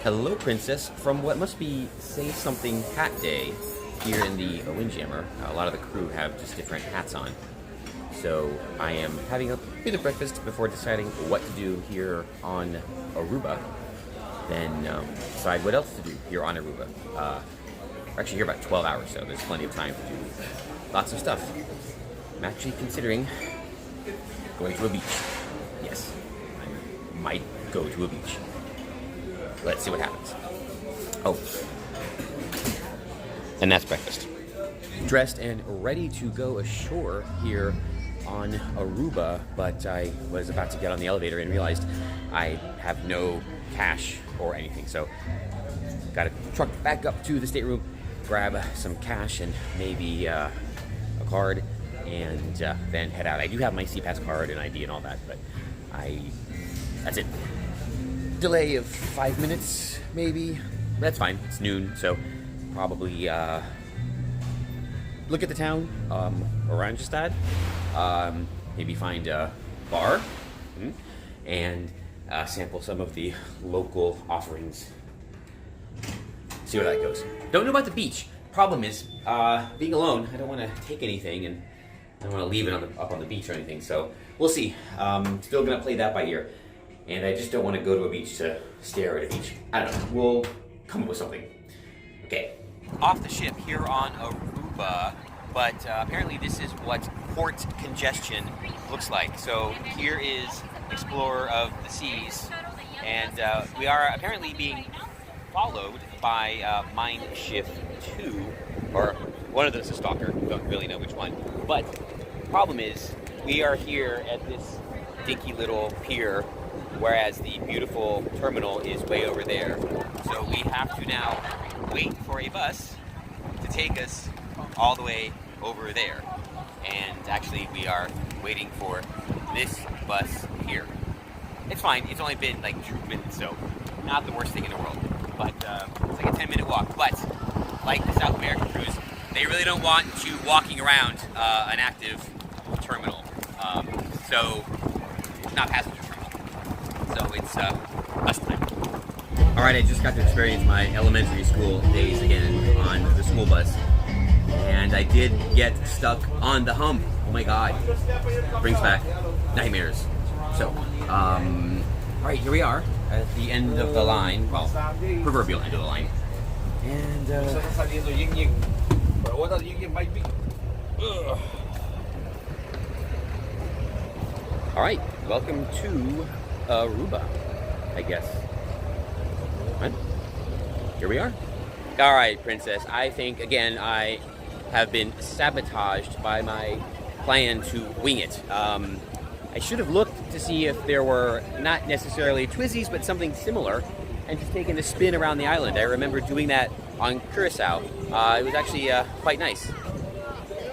Hello, Princess, from what must be Say Something Hat Day here in the Windjammer. A lot of the crew have just different hats on. So I am having a bit of breakfast before deciding what to do here on Aruba. Then decide what else to do here on Aruba. We're actually here about 12 hours, so there's plenty of time to do lots of stuff. I'm actually considering going to a beach. Yes, I might go to a beach. Let's see what happens. Oh, and that's breakfast. Dressed and ready to go ashore here on Aruba, but I was about to get on the elevator and realized I have no cash or anything. So, got to truck back up to the stateroom, grab some cash and maybe a card, and then head out. I do have my CPAS card and ID and all that, but that's it. Delay of 5 minutes, maybe. That's fine. It's noon, so probably look at the town Oranjestad. Maybe find a bar and sample some of the local offerings. See where that goes. Don't know about the beach. Problem is, being alone, I don't want to take anything, and I don't want to leave it up on the beach or anything. So we'll see. Still gonna play that by ear. And I just don't want to go to a beach to stare at a beach. I don't know. We'll come up with something. Okay. Off the ship here on Aruba, but apparently this is what port congestion looks like. So here is Explorer of the Seas, and we are apparently being followed by Mine Shift 2, or one of them is a stalker. Don't really know which one. But problem is, we are here at this dinky little pier, whereas the beautiful terminal is way over there. So we have to now wait for a bus to take us all the way over there. And actually we are waiting for this bus here. It's fine, it's only been like 2 minutes, so not the worst thing in the world. But it's like a 10-minute walk. But like the South American cruise, they really don't want you walking around an active terminal. So not passenger. So it's bus time. Alright, I just got to experience my elementary school days again on the school bus. And I did get stuck on the hump. Oh my god. Brings back nightmares. So, alright, here we are at the end of the line. Well, proverbial end of the line. And, alright, welcome to Aruba, I guess. Right? Here we are. Alright, Princess. I think, again, I have been sabotaged by my plan to wing it. I should have looked to see if there were not necessarily Twizzies, but something similar, and just taken a spin around the island. I remember doing that on Curacao. It was actually quite nice.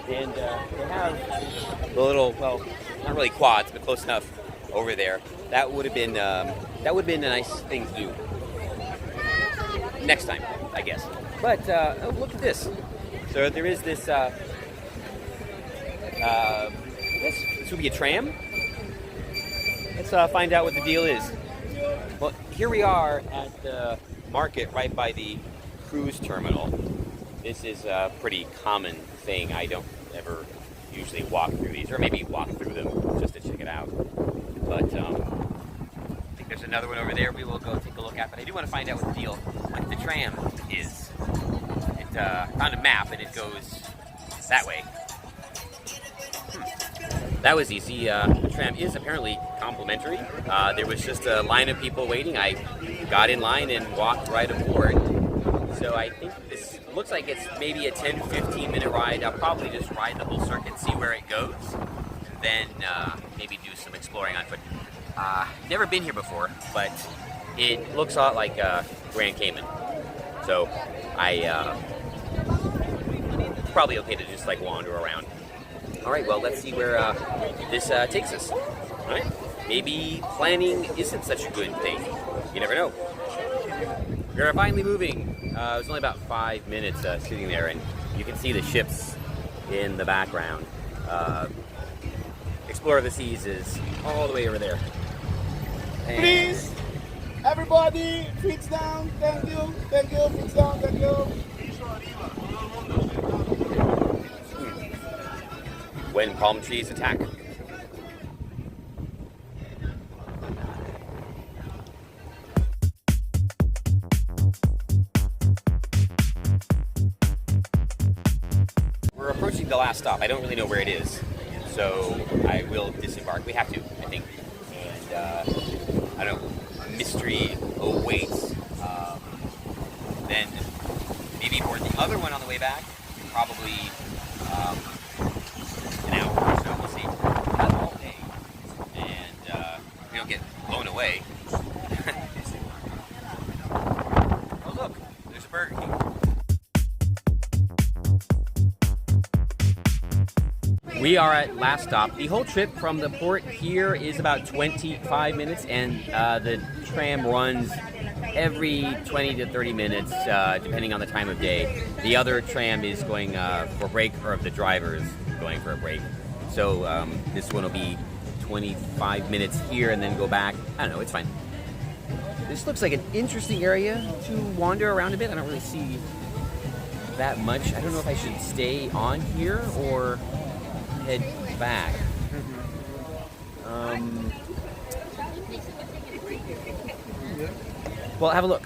And they have the little, well, not really quads, but close enough over there. That would have been a nice thing to do next time, I guess. But oh, look at this. So there is this. This would be a tram. Let's find out what the deal is. Well, here we are at the market right by the cruise terminal. This is a pretty common thing. I don't ever usually walk through these, or maybe walk through them just to check it out. But I think there's another one over there we will go take a look at. But I do want to find out what the deal with the tram is. It found a map and it goes that way. That was easy. The tram is apparently complimentary. There was just a line of people waiting. I got in line and walked right aboard. So I think this looks like it's maybe a 10-15 minute ride. I'll probably just ride the whole circuit, see where it goes, and then maybe do some exploring on foot. Never been here before, but it looks a lot like Grand Cayman. So it's probably okay to just like wander around. All right, well, let's see where this takes us. All right, maybe planning isn't such a good thing. You never know. We're finally moving. It was only about 5 minutes sitting there, and you can see the ships in the background. Explorer of the Seas is all the way over there. And Please! Everybody, feet down. Thank you. Thank you. Feet down. Thank you. When palm trees attack. We're approaching the last stop. I don't really know where it is, so I will disembark. We have to, I think. And I don't know, mystery awaits. Then maybe board the other one on the way back. Probably an hour or so. We'll see. Not all day, and we don't get blown away. Oh look, there's a Burger King. We are at last stop. The whole trip from the port here is about 25 minutes, and the tram runs every 20 to 30 minutes, depending on the time of day. The other tram is going for a break, or the driver is going for a break. So this one will be 25 minutes here and then go back. I don't know, it's fine. This looks like an interesting area to wander around a bit. I don't really see that much. I don't know if I should stay on here or head back. Well, have a look.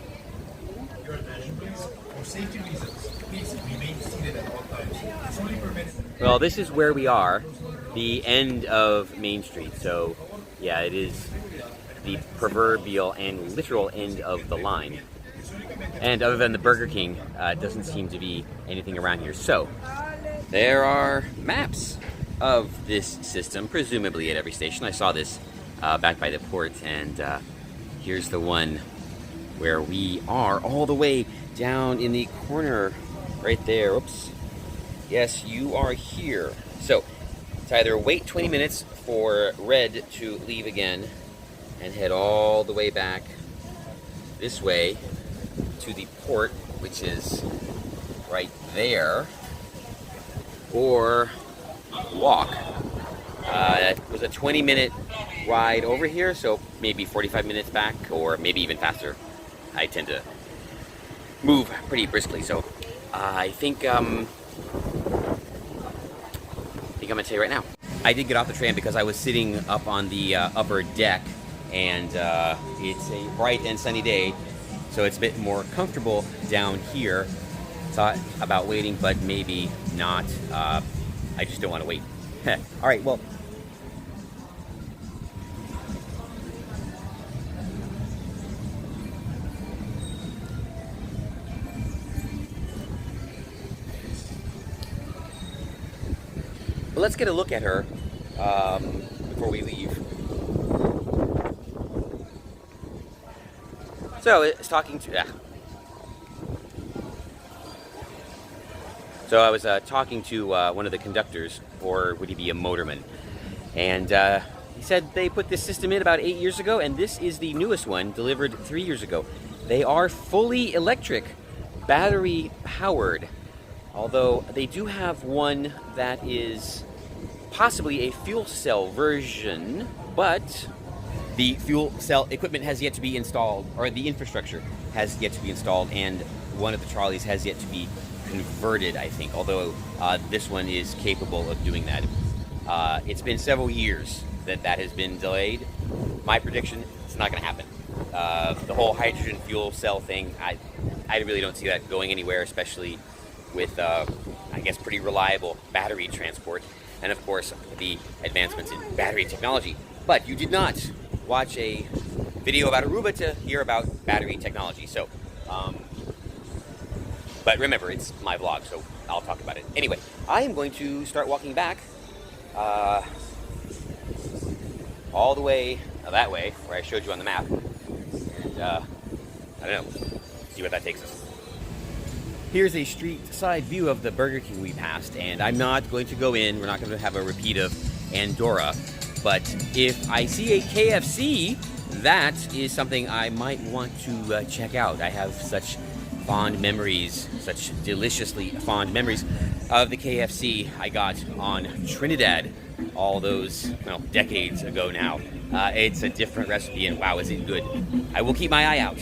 Well, this is where we are, the end of Main Street. So, yeah, it is the proverbial and literal end of the line. And other than the Burger King, it doesn't seem to be anything around here. So, there are maps of this system, presumably at every station. I saw this back by the port, and here's the one where we are, all the way down in the corner right there. Oops. Yes, you are here. So it's either wait 20 minutes for red to leave again and head all the way back this way to the port, which is right there, or walk. It was a 20-minute ride over here, so maybe 45 minutes back, or maybe even faster. I tend to move pretty briskly, so I think I'm gonna tell you right now. I did get off the tram because I was sitting up on the upper deck, and it's a bright and sunny day, so it's a bit more comfortable down here. Thought about waiting, but maybe not. I just don't want to wait. All right, well. But let's get a look at her before we leave. So it's talking to. So I was talking to one of the conductors, or would he be a motorman? And he said they put this system in about 8 years ago, and this is the newest one, delivered 3 years ago. They are fully electric, battery powered. Although they do have one that is possibly a fuel cell version, but the fuel cell equipment has yet to be installed, or the infrastructure has yet to be installed, and one of the trolleys has yet to be converted, I think, although this one is capable of doing that. It's been several years that has been delayed. My prediction, it's not going to happen. The whole hydrogen fuel cell thing, I really don't see that going anywhere, especially with, I guess, pretty reliable battery transport, and of course, the advancements in battery technology. But you did not watch a video about Aruba to hear about battery technology, so, but remember, it's my vlog, so I'll talk about it. Anyway, I am going to start walking back, all the way that way, where I showed you on the map, and, I don't know, see where that takes us. Here's a street side view of the Burger King we passed, and I'm not going to go in. We're not going to have a repeat of Andorra, but if I see a KFC, that is something I might want to check out. I have such fond memories, such deliciously fond memories of the KFC I got on Trinidad all those, well, decades ago now. It's a different recipe, and wow, is it good. I will keep my eye out.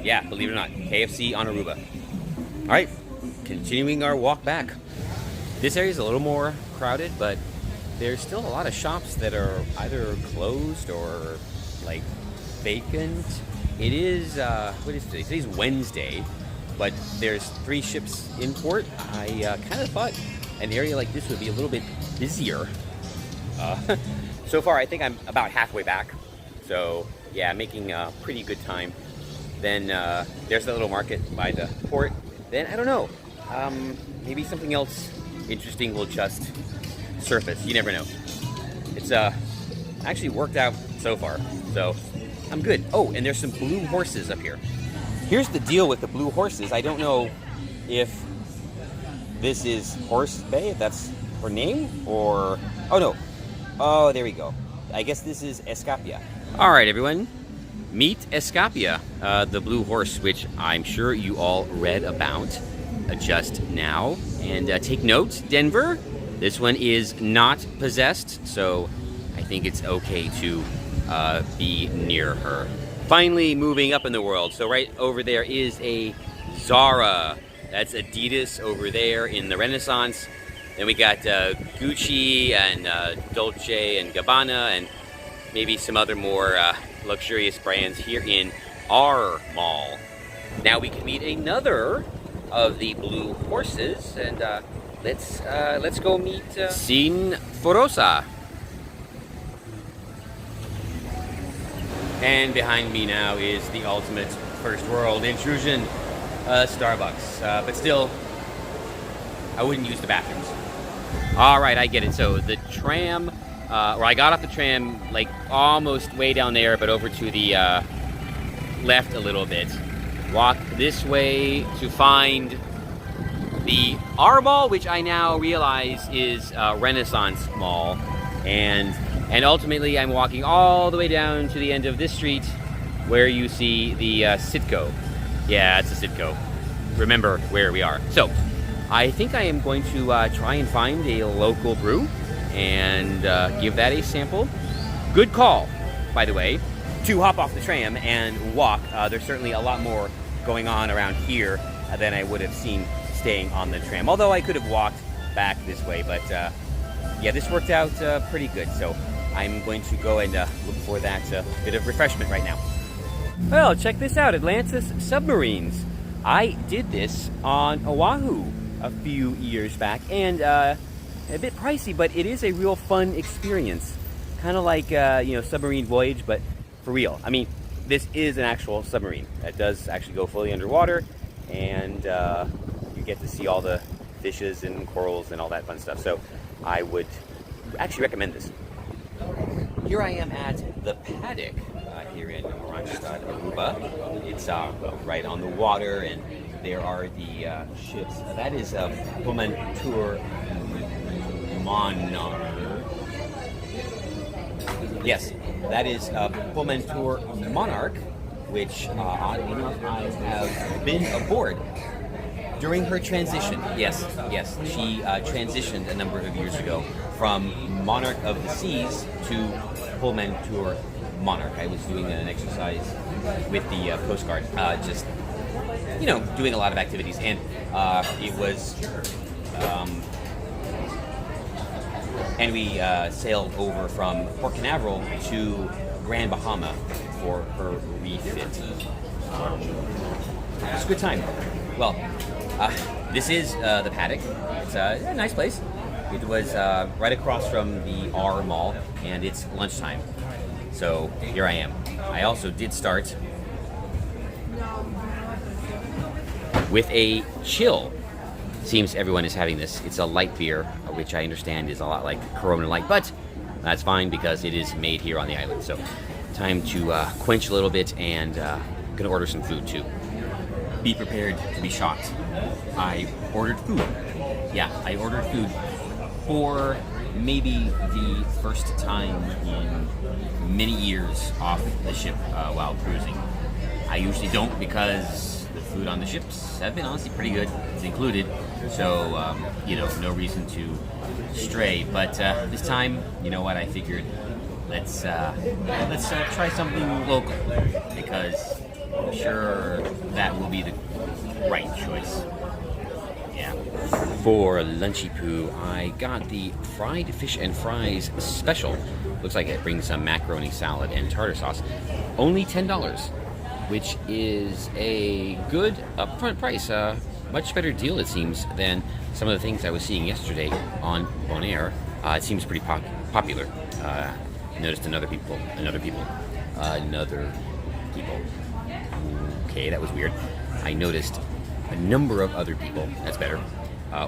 Yeah, believe it or not, KFC on Aruba. All right, continuing our walk back. This area is a little more crowded, but there's still a lot of shops that are either closed or like vacant. It is, what is today? Today's Wednesday, but there's 3 ships in port. I kind of thought an area like this would be a little bit busier. So far, I think I'm about halfway back. So yeah, making a pretty good time. Then there's the little market by the port. Then I don't know, maybe something else interesting will just surface. You never know. It's actually worked out so far, so I'm good. Oh, and there's some blue horses up here. Here's the deal with the blue horses. I don't know if this is Horse Bay, if that's her name, or... Oh, no. Oh, there we go. I guess this is Escapia. All right, everyone. Meet Escapia, the blue horse, which I'm sure you all read about just now. And take note, Denver, this one is not possessed, so I think it's okay to be near her. Finally moving up in the world. So right over there is a Zara. That's Adidas over there in the Renaissance. Then we got Gucci and Dolce and Gabbana and maybe some other more luxurious brands here in our mall. Now we can meet another of the blue horses, and let's go meet Sin Forosa. And behind me now is the ultimate first world intrusion, Starbucks. But still, I wouldn't use the bathrooms. All right, I get it. So the tram, or I got off the tram like almost way down there, but over to the left a little bit. Walk this way to find the R Mall, which I now realize is Renaissance Mall, and ultimately I'm walking all the way down to the end of this street where you see the Citgo. Yeah, it's a Citgo. Remember where we are. So I think I am going to try and find a local brew and give that a sample. Good call, by the way, to hop off the tram and walk. There's certainly a lot more going on around here than I would have seen staying on the tram. Although I could have walked back this way, but yeah, this worked out pretty good. So I'm going to go and look for that bit of refreshment right now. Well, check this out, Atlantis Submarines. I did this on Oahu a few years back, and a bit pricey, but it is a real fun experience. Kind of like, submarine voyage, but for real. I mean, this is an actual submarine that does actually go fully underwater, and you get to see all the fishes and corals and all that fun stuff. So I would actually recommend this. Here I am at the paddock here in Oranjestad, Aruba. It's right on the water, and there are the ships. That is Pullmantur Monarch. Yes, that is Pullmantur Monarch, which, oddly enough, I have been aboard during her transition. Yes, she transitioned a number of years ago from Monarch of the Seas to Pullmantur Monarch. I was doing an exercise with the Coast Guard, just, doing a lot of activities, and it was, and we sailed over from Port Canaveral to Grand Bahama for her refit. It was a good time. Well, this is the paddock. It's a nice place. It was right across from the R Mall, and it's lunchtime. So here I am. I also did start with a chill. Seems everyone is having this. It's a light beer, which I understand is a lot like Corona Light, but that's fine because it is made here on the island. So time to quench a little bit, and gonna order some food too. Be prepared to be shocked. I ordered food. Yeah, I ordered food for maybe the first time in many years off the ship while cruising. I usually don't because the food on the ships have been honestly pretty good. It's included, so you know, no reason to stray. But this time, you know what? I figured let's try something local, because I'm sure that will be the right choice. Yeah. For lunchy poo, I got the fried fish and fries special. Looks like it brings some macaroni salad and tartar sauce. Only $10, which is a good upfront price. Much better deal, it seems, than some of the things I was seeing yesterday on Bonaire. It seems pretty popular. Noticed another people. Okay, that was weird. I noticed a number of other people, that's better,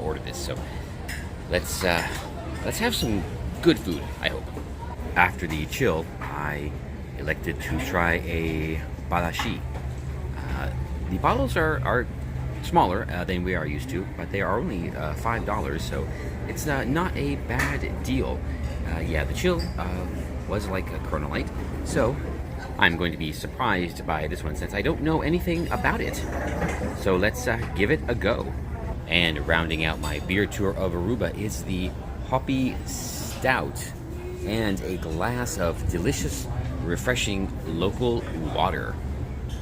order this. So let's have some good food, I hope. After the chill, I elected to try a balashi. The bottles are smaller than we are used to, but they are only $5, so it's not a bad deal. Yeah, the chill was like a Corona Light, so I'm going to be surprised by this one since I don't know anything about it. So let's give it a go. And rounding out my beer tour of Aruba is the Hoppy Stout and a glass of delicious, refreshing local water.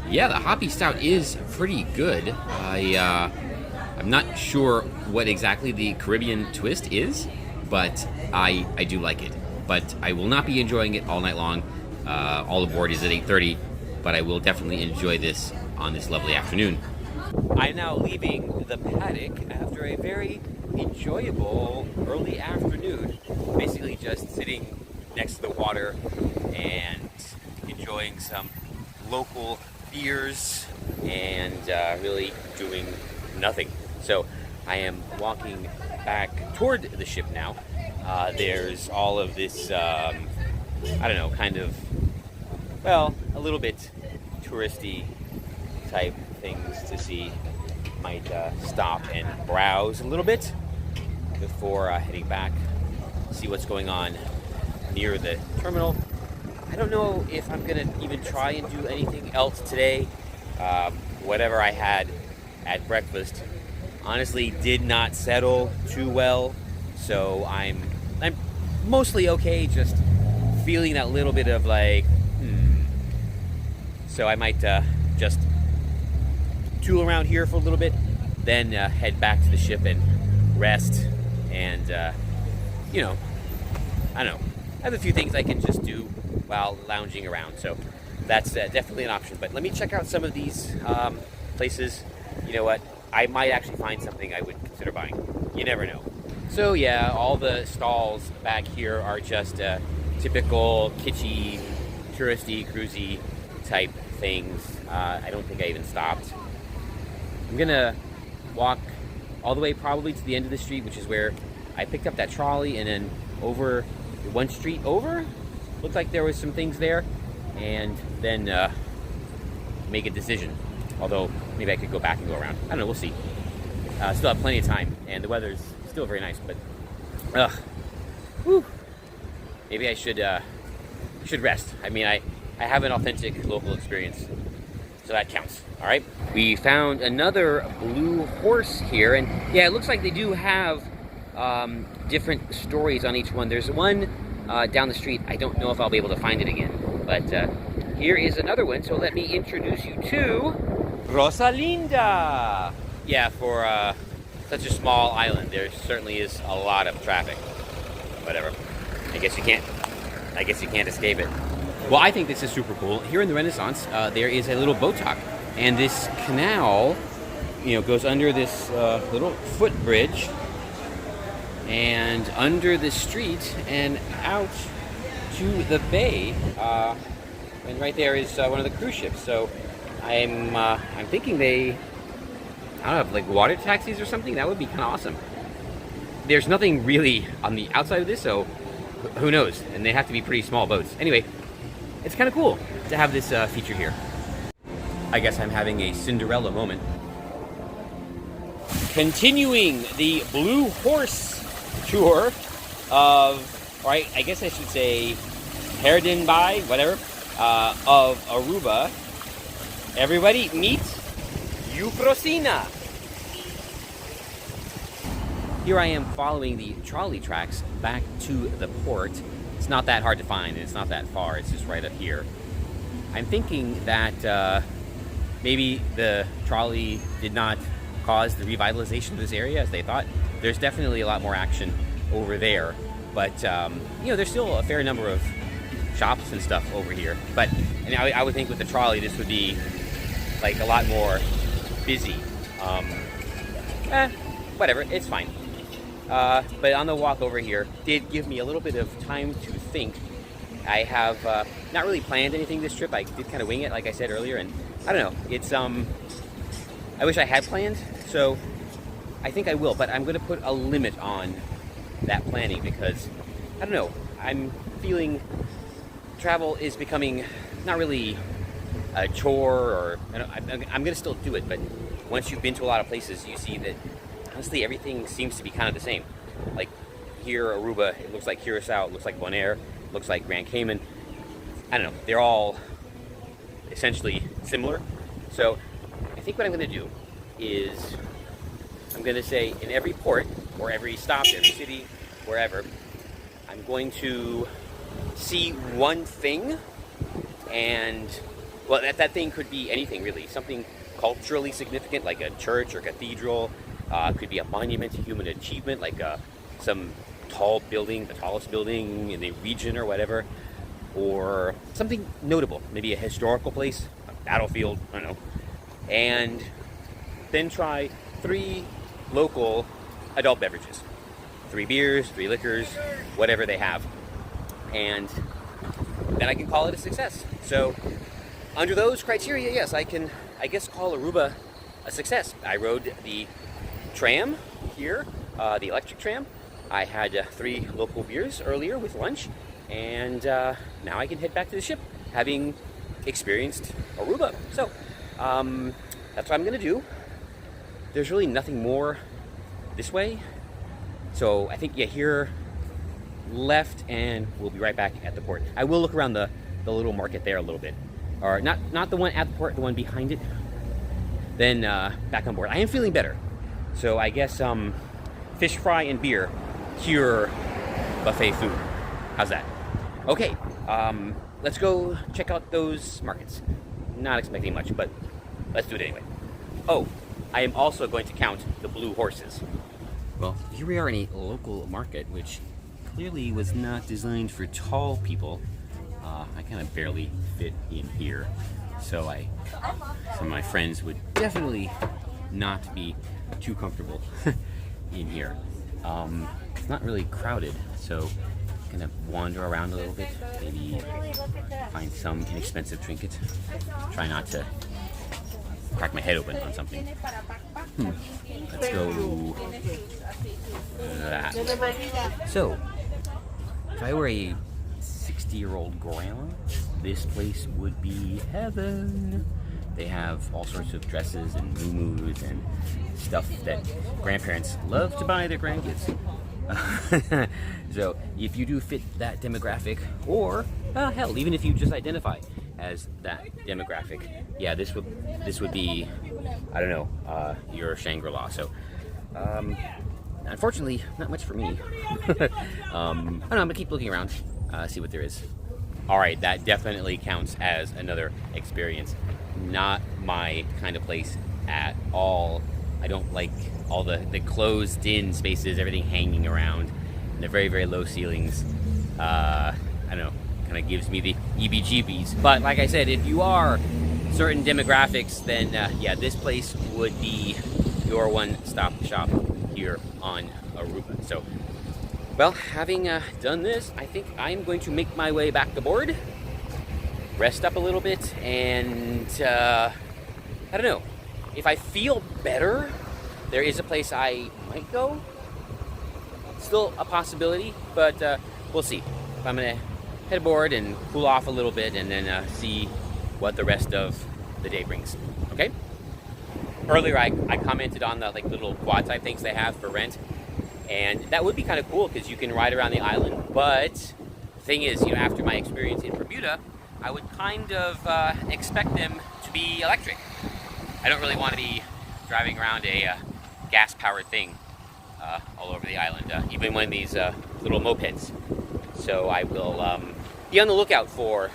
Yeah, the Hoppy Stout is pretty good. I'm not sure what exactly the Caribbean twist is, but I do like it. But I will not be enjoying it all night long. All aboard is at 8:30, but I will definitely enjoy this on this lovely afternoon. I'm now leaving the paddock after a very enjoyable early afternoon. Basically just sitting next to the water and enjoying some local beers and really doing nothing. So I am walking back toward the ship now. There's all of this, I don't know, kind of, well, a little bit touristy type things to see. Might stop and browse a little bit before heading back, see what's going on near the terminal. I don't know if I'm gonna even try and do anything else today. Whatever I had at breakfast honestly did not settle too well, so I'm mostly okay, just feeling that little bit of like, So I might just tool around here for a little bit, then head back to the ship and rest. And, you know, I don't know. I have a few things I can just do while lounging around, so that's definitely an option. But let me check out some of these places. You know what? I might actually find something I would consider buying. You never know. So yeah, all the stalls back here are just typical kitschy, touristy, cruisy type things. I don't think I even stopped. I'm gonna walk all the way probably to the end of the street, which is where I picked up that trolley, and then over one street over, looked like there was some things there, and then make a decision. Although maybe I could go back and go around. I don't know, we'll see. Still have plenty of time, and the weather's still very nice, but maybe I should rest. I mean, I have an authentic local experience, so that counts. All right, we found another Blue Horse here, and yeah, it looks like they do have different stories on each one. There's one down the street. I don't know if I'll be able to find it again, but here is another one. So let me introduce you to Rosalinda. Yeah, for such a small island, there certainly is a lot of traffic. Whatever. I guess you can't escape it. Well, I think this is super cool. Here in the Renaissance, there is a little boat dock, and this canal, you know, goes under this little footbridge and under the street and out to the bay. And right there is one of the cruise ships. So I'm thinking they, I don't know, like water taxis or something. That would be kind of awesome. There's nothing really on the outside of this, so who knows? And they have to be pretty small boats. Anyway, it's kind of cool to have this feature here. I guess I'm having a Cinderella moment. Continuing the Blue Horse tour of, right, I guess I should say Herdenbai, whatever, of Aruba. Everybody meet Uprosina! Here I am following the trolley tracks back to the port. It's not that hard to find, and it's not that far. It's just right up here. I'm thinking that maybe the trolley did not cause the revitalization of this area as they thought. There's definitely a lot more action over there, but you know, there's still a fair number of shops and stuff over here. But and I would think with the trolley, this would be like a lot more busy. Whatever, it's fine. But on the walk over here did give me a little bit of time to think. I have not really planned anything this trip. I did kind of wing it, like I said earlier, and I don't know. It's I wish I had planned, so I think I will. But I'm going to put a limit on that planning because I don't know. I'm feeling travel is becoming not really a chore, or I'm going to still do it. But once you've been to a lot of places, you see that honestly everything seems to be kind of the same. Like here, Aruba, it looks like Curacao, it looks like Bonaire, it looks like Grand Cayman. I don't know. They're all essentially similar. So I think what I'm going to do is I'm going to say in every port or every stop, every city, wherever, I'm going to see one thing, and well, that thing could be anything really. Something culturally significant like a church or cathedral, could be a monument to human achievement like some tall building, the tallest building in the region or whatever, or something notable, maybe a historical place, a battlefield, I don't know, and then try 3 local adult beverages, 3 beers, 3 liquors, whatever they have, and then I can call it a success. So under those criteria, yes, I can, I guess, call Aruba a success. I rode the tram here, the electric tram. I had 3 local beers earlier with lunch, and now I can head back to the ship, having experienced Aruba. So that's what I'm going to do. There's really nothing more this way. So I think, yeah, here, left, and we'll be right back at the port. I will look around the little market there a little bit. Or not the one at the port, the one behind it. Then back on board. I am feeling better. So I guess fish fry and beer cure buffet food. How's that? Okay, let's go check out those markets. Not expecting much, but let's do it anyway. Oh, I am also going to count the blue horses. Well, here we are in a local market, which clearly was not designed for tall people. I kind of barely fit in here, so some of my friends would definitely not be too comfortable in here. It's not really crowded, so I'm gonna wander around a little bit, maybe find some inexpensive trinket. Try not to crack my head open on something. Let's go that. So, if I were a 60-year-old grandma, this place would be heaven. They have all sorts of dresses and muumuus and stuff that grandparents love to buy their grandkids. So if you do fit that demographic, or hell, even if you just identify as that demographic, yeah, this would be, I don't know, your Shangri-La. So unfortunately, not much for me. I don't know, I'm gonna keep looking around, see what there is. All right, that definitely counts as another experience. Not my kind of place at all. I don't like all the closed-in spaces, everything hanging around, and the very, very low ceilings. I don't know, kind of gives me the EBGBs. But like I said, if you are certain demographics, then yeah, this place would be your one-stop shop here on Aruba. So, well, having done this, I think I'm going to make my way back aboard, rest up a little bit, and I don't know. If I feel better, there is a place I might go. Still a possibility, but we'll see. If I'm gonna head aboard and cool off a little bit, and then see what the rest of the day brings. Okay. Earlier, I commented on the little quad type things they have for rent, and that would be kind of cool because you can ride around the island. But the thing is, after my experience in Bermuda, I would kind of expect them to be electric. I don't really want to be driving around a gas-powered thing all over the island, even one of these little mopeds. So I will be on the lookout for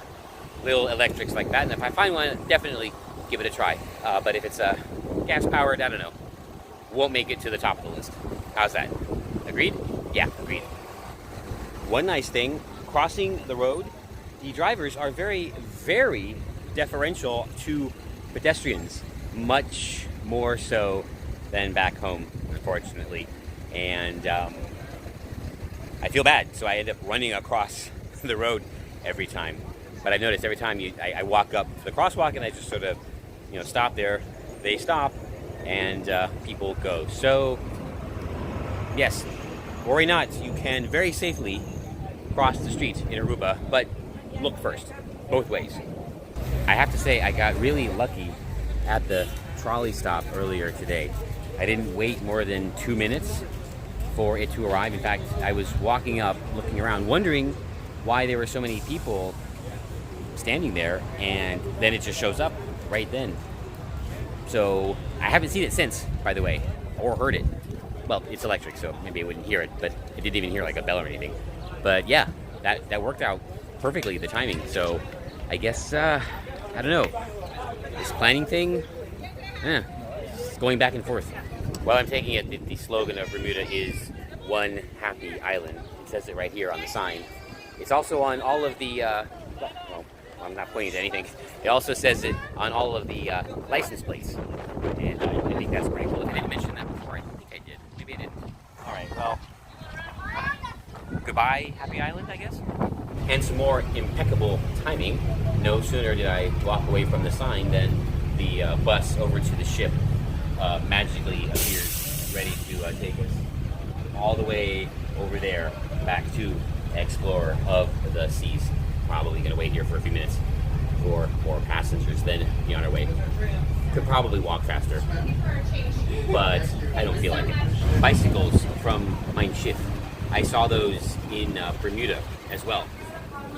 little electrics like that, and if I find one, definitely give it a try. But if it's gas-powered, I don't know. Won't make it to the top of the list. How's that? Agreed? Yeah, agreed. One nice thing, crossing the road, the drivers are very, very deferential to pedestrians. Much more so than back home, unfortunately. And I feel bad, so I end up running across the road every time. But I notice every time I walk up to the crosswalk and I just sort of, stop there, they stop, and people go. So, yes, worry not, you can very safely cross the street in Aruba, but look first, both ways. I have to say, I got really lucky at the trolley stop earlier today. I didn't wait more than 2 minutes for it to arrive. In fact, I was walking up, looking around, wondering why there were so many people standing there, and then it just shows up right then. So I haven't seen it since, by the way, or heard it. Well, it's electric, so maybe I wouldn't hear it, but I didn't even hear like a bell or anything. But yeah, that worked out perfectly, the timing. So I guess, I don't know, this planning thing, it's going back and forth. Well, I'm taking it that the slogan of Bermuda is one happy island. It says it right here on the sign. It's also on all of the, well, I'm not pointing to anything. It also says it on all of the license plates. And I think that's pretty cool. If I didn't mention that before, I think I did. Maybe I didn't. All right, well, goodbye, happy island, I guess. And some more impeccable timing. No sooner did I walk away from the sign than the bus over to the ship magically appears, ready to take us all the way over there, back to Explorer of the Seas. Probably going to wait here for a few minutes for more passengers, then be on our way. Could probably walk faster, but I don't feel like it. Bicycles from Mein Schiff. I saw those in Bermuda as well.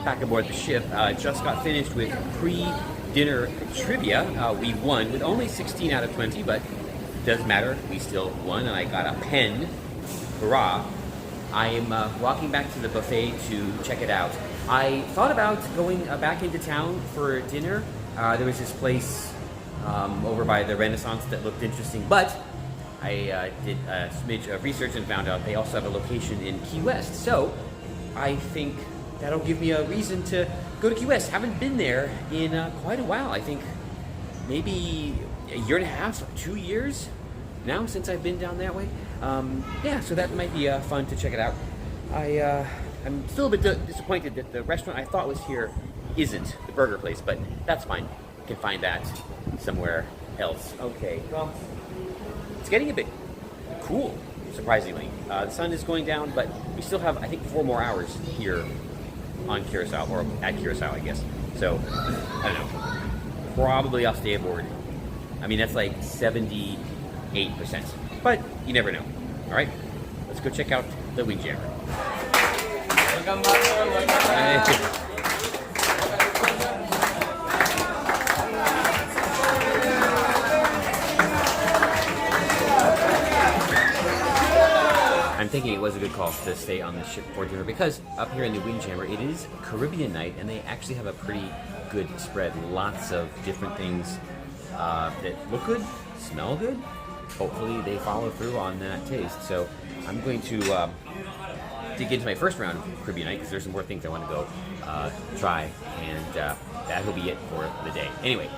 Back aboard the ship, just got finished with pre-dinner trivia. We won with only 16 out of 20, but doesn't matter. We still won, and I got a pen. Hurrah! I am walking back to the buffet to check it out. I thought about going back into town for dinner. There was this place over by the Renaissance that looked interesting, but I did a smidge of research and found out they also have a location in Key West. So I think that'll give me a reason to go to Key West. Haven't been there in quite a while. I think maybe a year and a half, 2 years now since I've been down that way. Yeah, so that might be fun to check it out. I'm still a bit disappointed that the restaurant I thought was here isn't, the burger place, but that's fine. I can find that somewhere else. Okay, well, it's getting a bit cool, surprisingly. The sun is going down, but we still have, I think, 4 more hours here on Curacao, or at Curacao, I guess. So, I don't know. Probably I'll stay aboard. I mean, that's like 78%. But you never know. All right, let's go check out the Windjammer. I'm thinking it was a good call to stay on the ship for dinner because up here in the Windjammer, it is Caribbean night, and they actually have a pretty good spread. Lots of different things that look good, smell good. Hopefully they follow through on that taste. So I'm going to dig into my first round of Caribbean night because there's some more things I want to go try, and that will be it for the day. Anyway,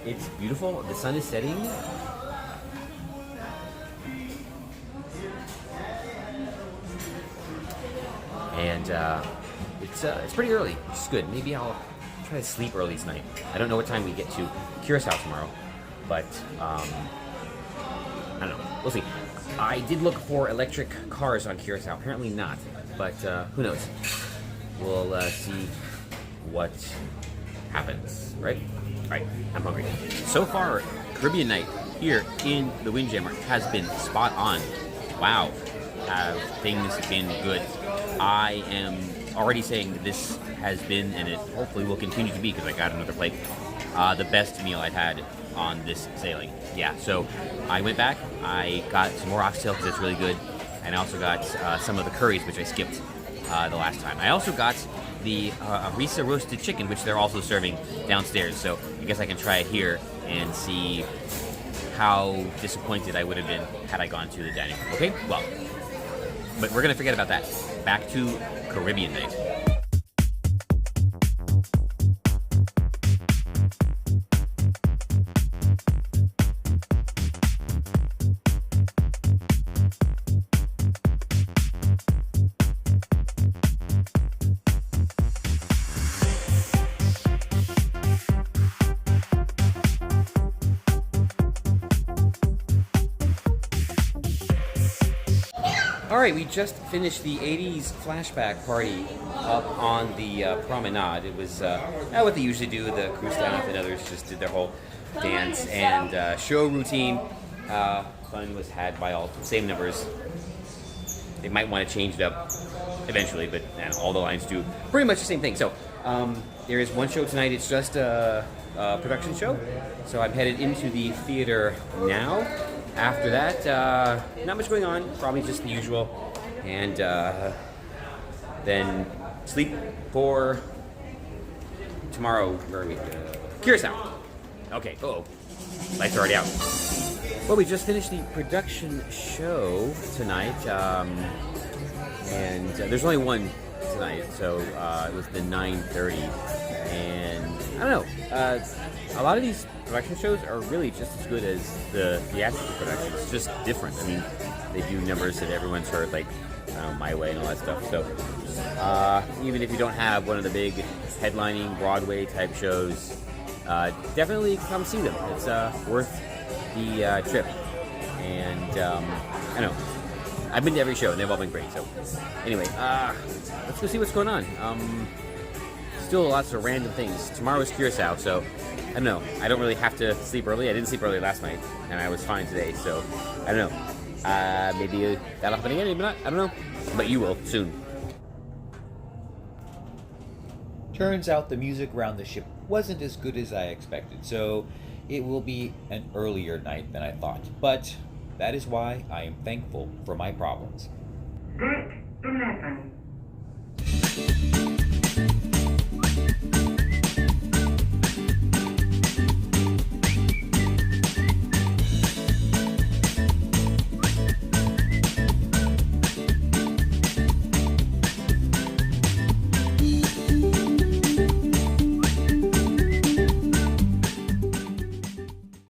it's beautiful. The sun is setting. And it's pretty early, which is good. Maybe I'll try to sleep early tonight. I don't know what time we get to Curacao tomorrow, but I don't know. We'll see. I did look for electric cars on Curacao. Apparently not, but who knows? We'll see what happens, right? All right, I'm hungry. So far, Caribbean night here in the Windjammer has been spot on. Wow, have things been good? I am already saying that this has been, and it hopefully will continue to be, because I got another plate, the best meal I've had on this sailing. Yeah, so I went back, I got some more oxtail because it's really good, and I also got some of the curries, which I skipped the last time. I also got the Aruba roasted chicken, which they're also serving downstairs, so I guess I can try it here and see how disappointed I would have been had I gone to the dining room. Okay, well, but we're gonna forget about that. Back to Caribbean night. All right, we just finished the 80s flashback party up on the promenade. It was what they usually do. The crew staff and others just did their whole dance and show routine. Fun was had by all. Same numbers. They might want to change it up eventually, but all the lines do pretty much the same thing. So there is one show tonight. It's just a production show. So I'm headed into the theater now. After that, not much going on, probably just the usual, and then sleep for tomorrow. Where are we? Curacao. Okay, lights are already out. Well, we just finished the production show tonight, and there's only one tonight, so it was the 9:30, and I don't know, a lot of these production shows are really just as good as the theatrical production. It's just different. I mean, they do numbers that everyone's heard, like My Way and all that stuff. So even if you don't have one of the big headlining Broadway type shows, definitely come see them. It's worth the trip. And I know I've been to every show and they've all been great. So anyway, let's go see what's going on. Still lots of random things. Tomorrow is Curacao, so I don't know. I don't really have to sleep early. I didn't sleep early last night, and I was fine today, so I don't know. Maybe that'll happen again, maybe not. I don't know. But you will, soon. Turns out the music around the ship wasn't as good as I expected, so it will be an earlier night than I thought. But that is why I am thankful for my problems. Deck 11.